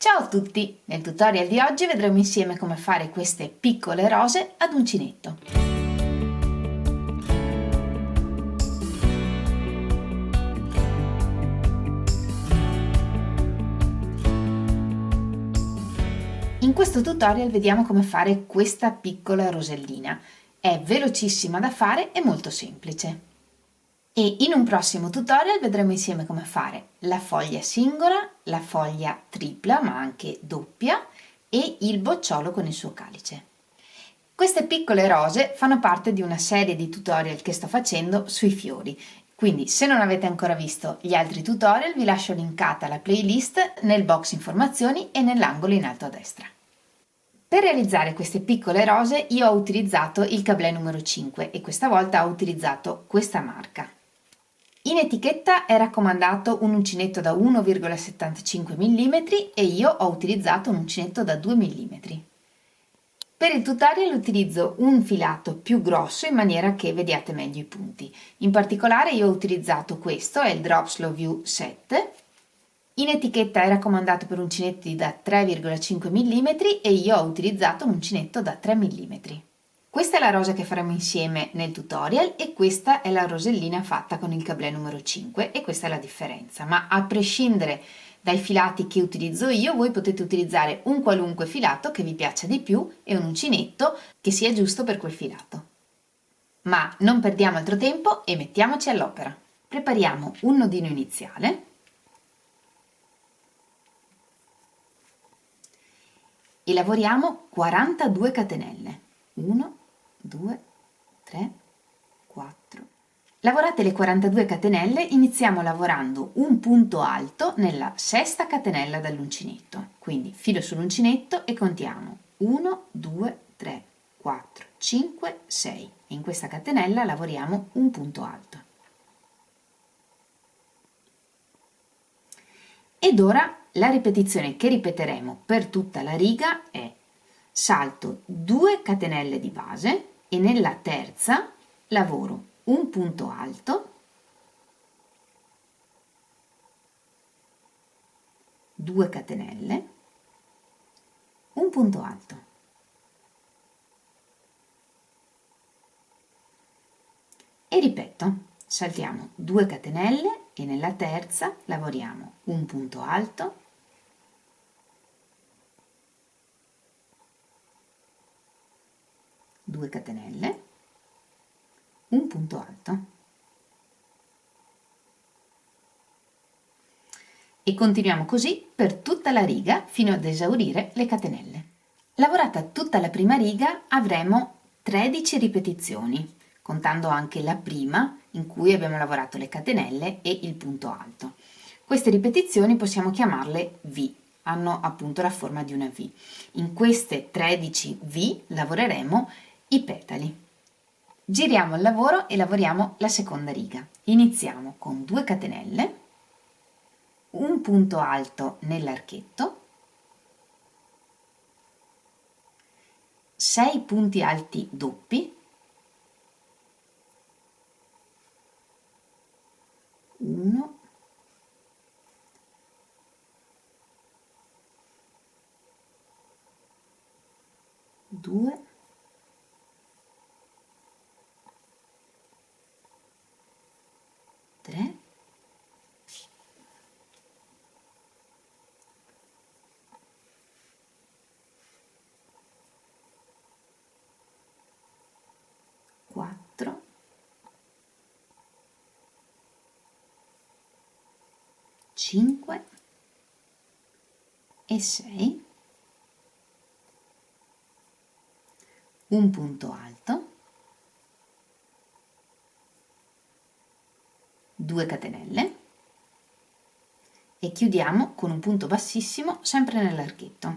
Ciao a tutti! Nel tutorial di oggi vedremo insieme come fare queste piccole rose ad uncinetto. In questo tutorial vediamo come fare questa piccola rosellina. È velocissima da fare e molto semplice. E in un prossimo tutorial vedremo insieme come fare la foglia singola, la foglia tripla ma anche doppia e il bocciolo con il suo calice. Queste piccole rose fanno parte di una serie di tutorial che sto facendo sui fiori, quindi se non avete ancora visto gli altri tutorial vi lascio linkata la playlist nel box informazioni e nell'angolo in alto a destra. Per realizzare queste piccole rose io ho utilizzato il cablè numero 5 e questa volta ho utilizzato questa marca. In etichetta è raccomandato un uncinetto da 1,75 mm e io ho utilizzato un uncinetto da 2 mm. Per il tutorial utilizzo un filato più grosso in maniera che vediate meglio i punti. In particolare io ho utilizzato questo, è il Drop Slow View 7. In etichetta è raccomandato per uncinetti da 3,5 mm e io ho utilizzato un uncinetto da 3 mm. Questa è la rosa che faremo insieme nel tutorial e questa è la rosellina fatta con il cablè numero 5 e questa è la differenza, ma a prescindere dai filati che utilizzo io, voi potete utilizzare un qualunque filato che vi piaccia di più e un uncinetto che sia giusto per quel filato. Ma non perdiamo altro tempo e mettiamoci all'opera. Prepariamo un nodino iniziale e lavoriamo 42 catenelle. 1, 2, 3, 4. Lavorate le 42 catenelle, iniziamo lavorando un punto alto nella sesta catenella dall'uncinetto. Quindi filo sull'uncinetto e contiamo 1, 2, 3, 4, 5, 6. E in questa catenella lavoriamo un punto alto. Ed ora la ripetizione che ripeteremo per tutta la riga è salto 2 catenelle di base e nella terza lavoro un punto alto, 2 catenelle, un punto alto. E ripeto, saltiamo 2 catenelle e nella terza lavoriamo un punto alto, 2 catenelle, un punto alto e continuiamo così per tutta la riga fino ad esaurire le catenelle. Lavorata tutta la prima riga avremo 13 ripetizioni, contando anche la prima in cui abbiamo lavorato le catenelle e il punto alto. Queste ripetizioni possiamo chiamarle V, hanno appunto la forma di una V. In queste 13 V lavoreremo i petali. Giriamo il lavoro e lavoriamo la seconda riga. Iniziamo con 2 catenelle, un punto alto nell'archetto, 6 punti alti doppi, 1, 2, 3, 4, 5 e 6, un punto alto, 2 catenelle e chiudiamo con un punto bassissimo sempre nell'archetto.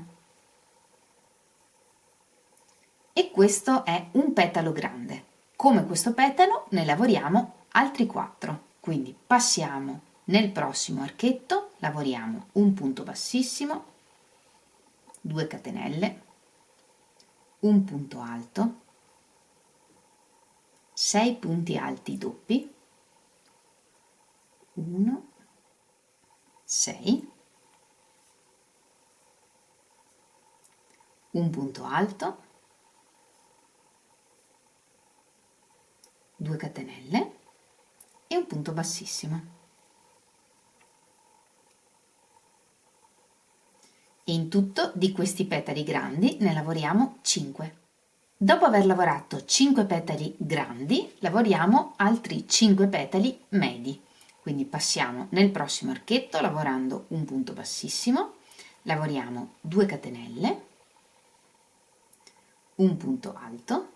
E questo è un petalo grande. Come questo petalo ne lavoriamo altri 4, quindi passiamo nel prossimo archetto, lavoriamo un punto bassissimo, 2 catenelle, un punto alto, 6 punti alti doppi, 1, 6, un punto alto, 2 catenelle e un punto bassissimo. E in tutto di questi petali grandi ne lavoriamo 5. Dopo aver lavorato 5 petali grandi, lavoriamo altri 5 petali medi. Quindi passiamo nel prossimo archetto lavorando un punto bassissimo, lavoriamo 2 catenelle, un punto alto,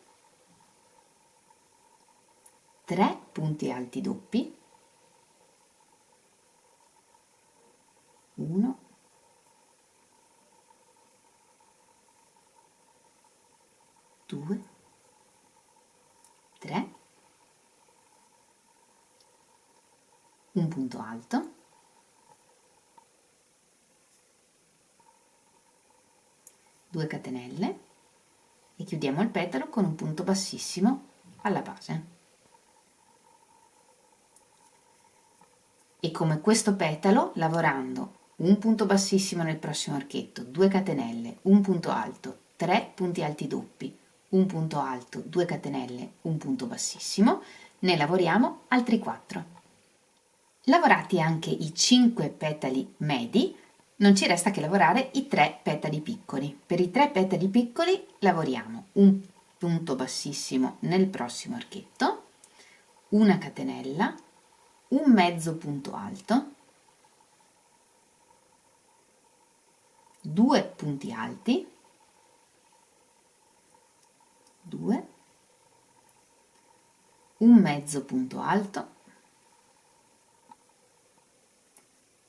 3 punti alti doppi, 1, 2, 3, un punto alto, 2 catenelle e chiudiamo il petalo con un punto bassissimo alla base. E come questo petalo, lavorando un punto bassissimo nel prossimo archetto, 2 catenelle, un punto alto, 3 punti alti doppi, un punto alto, 2 catenelle, un punto bassissimo, ne lavoriamo altri 4. Lavorati anche i 5 petali medi, non ci resta che lavorare i 3 petali piccoli. Per i 3 petali piccoli lavoriamo un punto bassissimo nel prossimo archetto, una catenella, un mezzo punto alto, 2 punti alti, 2, un mezzo punto alto,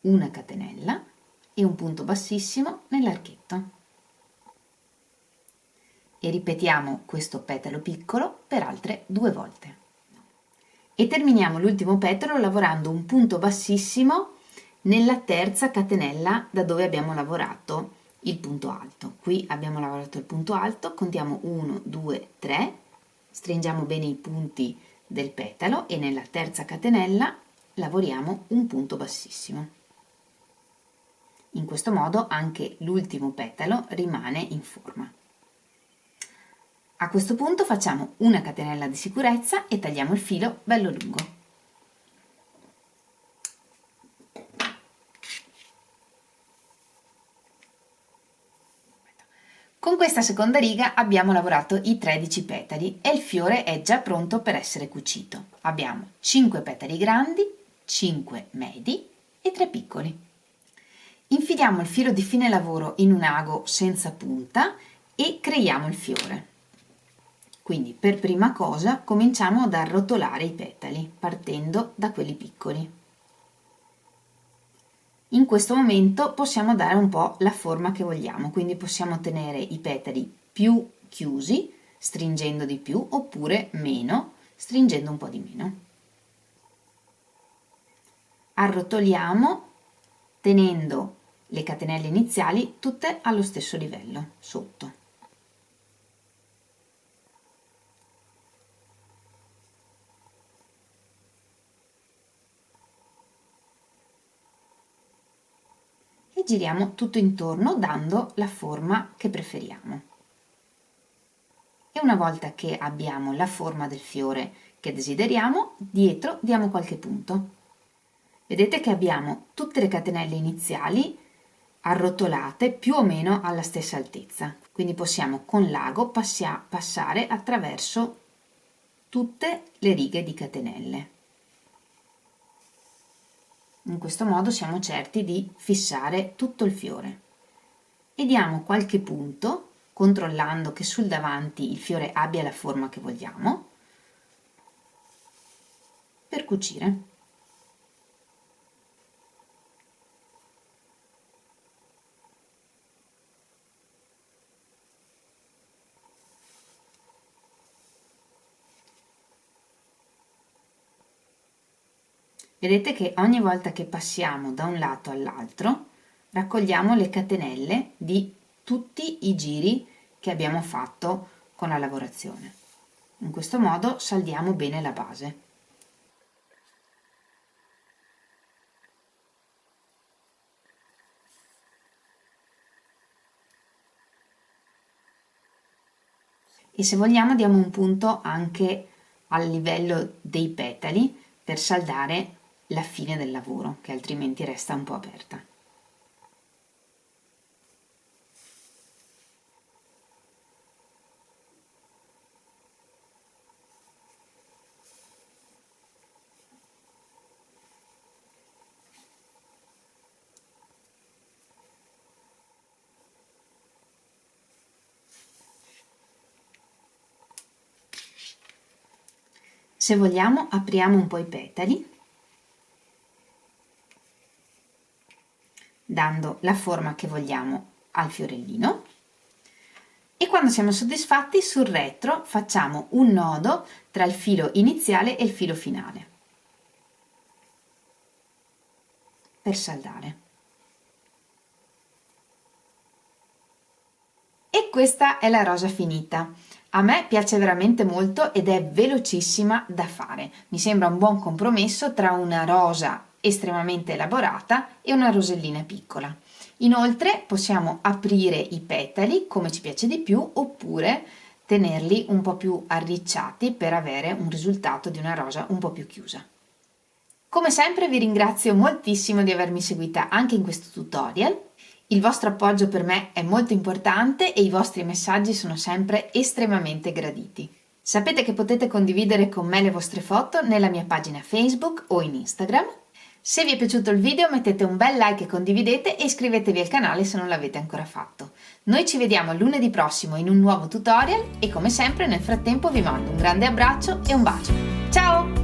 una catenella e un punto bassissimo nell'archetto. E ripetiamo questo petalo piccolo per altre 2 volte. E terminiamo l'ultimo petalo lavorando un punto bassissimo nella terza catenella da dove abbiamo lavorato il punto alto. Qui abbiamo lavorato il punto alto, contiamo 1, 2, 3, stringiamo bene i punti del petalo e nella terza catenella lavoriamo un punto bassissimo. In questo modo anche l'ultimo petalo rimane in forma. A questo punto facciamo una catenella di sicurezza e tagliamo il filo bello lungo. Con questa seconda riga abbiamo lavorato i 13 petali e il fiore è già pronto per essere cucito. Abbiamo 5 petali grandi, 5 medi e 3 piccoli. Infiliamo il filo di fine lavoro in un ago senza punta e creiamo il fiore. Quindi per prima cosa cominciamo ad arrotolare i petali partendo da quelli piccoli. In questo momento possiamo dare un po' la forma che vogliamo, quindi possiamo tenere i petali più chiusi, stringendo di più, oppure meno, stringendo un po' di meno. Arrotoliamo tenendo le catenelle iniziali tutte allo stesso livello, sotto. E giriamo tutto intorno dando la forma che preferiamo. E una volta che abbiamo la forma del fiore che desideriamo, dietro diamo qualche punto. Vedete che abbiamo tutte le catenelle iniziali arrotolate più o meno alla stessa altezza, quindi possiamo con l'ago passare attraverso tutte le righe di catenelle. In questo modo siamo certi di fissare tutto il fiore e diamo qualche punto controllando che sul davanti il fiore abbia la forma che vogliamo per cucire. Vedete che ogni volta che passiamo da un lato all'altro raccogliamo le catenelle di tutti i giri che abbiamo fatto con la lavorazione. In questo modo saldiamo bene la base. e se vogliamo diamo un punto anche al livello dei petali per saldare la fine del lavoro, che altrimenti resta un po' aperta. Se vogliamo apriamo un po' i petali, dando la forma che vogliamo al fiorellino, e quando siamo soddisfatti sul retro facciamo un nodo tra il filo iniziale e il filo finale per saldare. E questa è la rosa finita. A me piace veramente molto ed è velocissima da fare. Mi sembra un buon compromesso tra una rosa estremamente elaborata e una rosellina piccola. Inoltre possiamo aprire i petali come ci piace di più oppure tenerli un po' più arricciati per avere un risultato di una rosa un po' più chiusa. Come sempre vi ringrazio moltissimo di avermi seguita anche in questo tutorial. Il vostro appoggio per me è molto importante e i vostri messaggi sono sempre estremamente graditi. Sapete che potete condividere con me le vostre foto nella mia pagina Facebook o in Instagram. Se vi è piaciuto il video mettete un bel like e condividete e iscrivetevi al canale se non l'avete ancora fatto. Noi ci vediamo lunedì prossimo in un nuovo tutorial e come sempre nel frattempo vi mando un grande abbraccio e un bacio. Ciao!